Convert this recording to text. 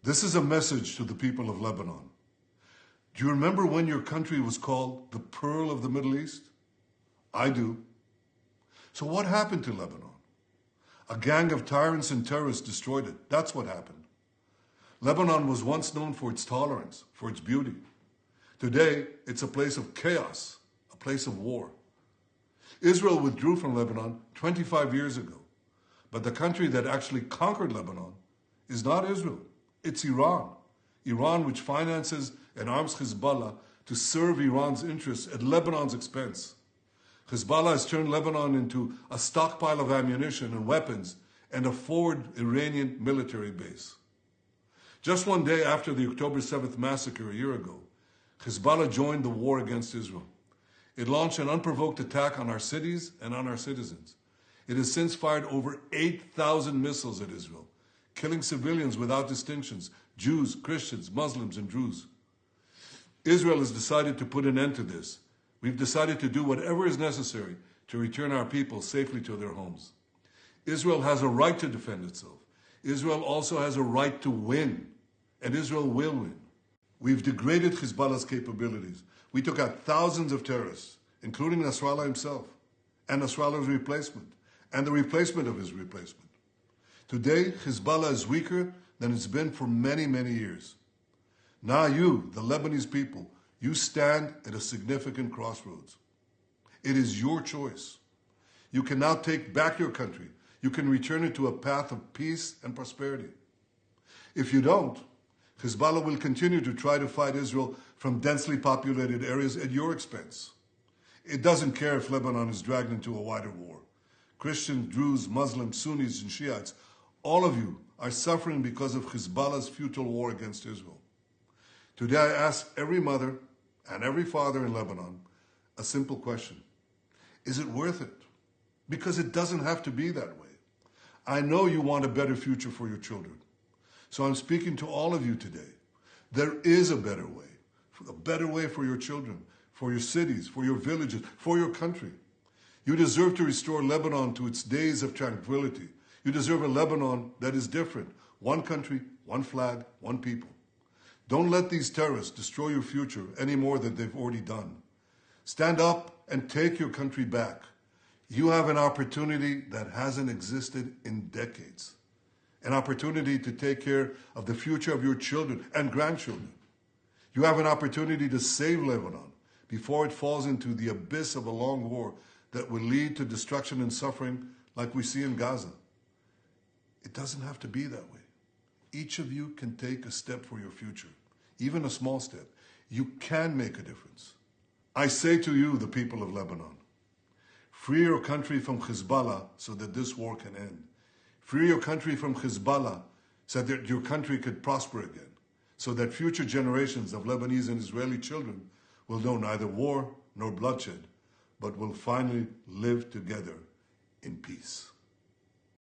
This is a message to the people of Lebanon. Do you remember when your country was called the Pearl of the Middle East? I do. So what happened to Lebanon? A gang of tyrants and terrorists destroyed it. That's what happened. Lebanon was once known for its tolerance, for its beauty. Today, it's a place of chaos, a place of war. Israel withdrew from Lebanon 25 years ago. But the country that actually conquered Lebanon is not Israel. It's Iran. Iran, which finances and arms Hezbollah to serve Iran's interests at Lebanon's expense. Hezbollah has turned Lebanon into a stockpile of ammunition and weapons and a forward Iranian military base. Just one day after the October 7th massacre a year ago, Hezbollah joined the war against Israel. It launched an unprovoked attack on our cities and on our citizens. It has since fired over 8,000 missiles at Israel, killing civilians without distinctions, Jews, Christians, Muslims, and Druze. Israel has decided to put an end to this. We've decided to do whatever is necessary to return our people safely to their homes. Israel has a right to defend itself. Israel also has a right to win, and Israel will win. We've degraded Hezbollah's capabilities. We took out thousands of terrorists, including Nasrallah himself, and Nasrallah's replacement, and the replacement of his replacement. Today, Hezbollah is weaker than it's been for many, many years. Now you, the Lebanese people, you stand at a significant crossroads. It is your choice. You can now take back your country. You can return it to a path of peace and prosperity. If you don't, Hezbollah will continue to try to fight Israel from densely populated areas at your expense. It doesn't care if Lebanon is dragged into a wider war. Christians, Druze, Muslims, Sunnis, and Shiites, all of you are suffering because of Hezbollah's futile war against Israel. Today I ask every mother and every father in Lebanon a simple question. Is it worth it? Because it doesn't have to be that way. I know you want a better future for your children. So I'm speaking to all of you today. There is a better way for your children, for your cities, for your villages, for your country. You deserve to restore Lebanon to its days of tranquility. You deserve a Lebanon that is different. One country, one flag, one people. Don't let these terrorists destroy your future any more than they've already done. Stand up and take your country back. You have an opportunity that hasn't existed in decades. An opportunity to take care of the future of your children and grandchildren. You have an opportunity to save Lebanon before it falls into the abyss of a long war that will lead to destruction and suffering like we see in Gaza. It doesn't have to be that way. Each of you can take a step for your future, even a small step. You can make a difference. I say to you, the people of Lebanon, free your country from Hezbollah so that this war can end. Free your country from Hezbollah so that your country could prosper again, so that future generations of Lebanese and Israeli children will know neither war nor bloodshed, but will finally live together in peace.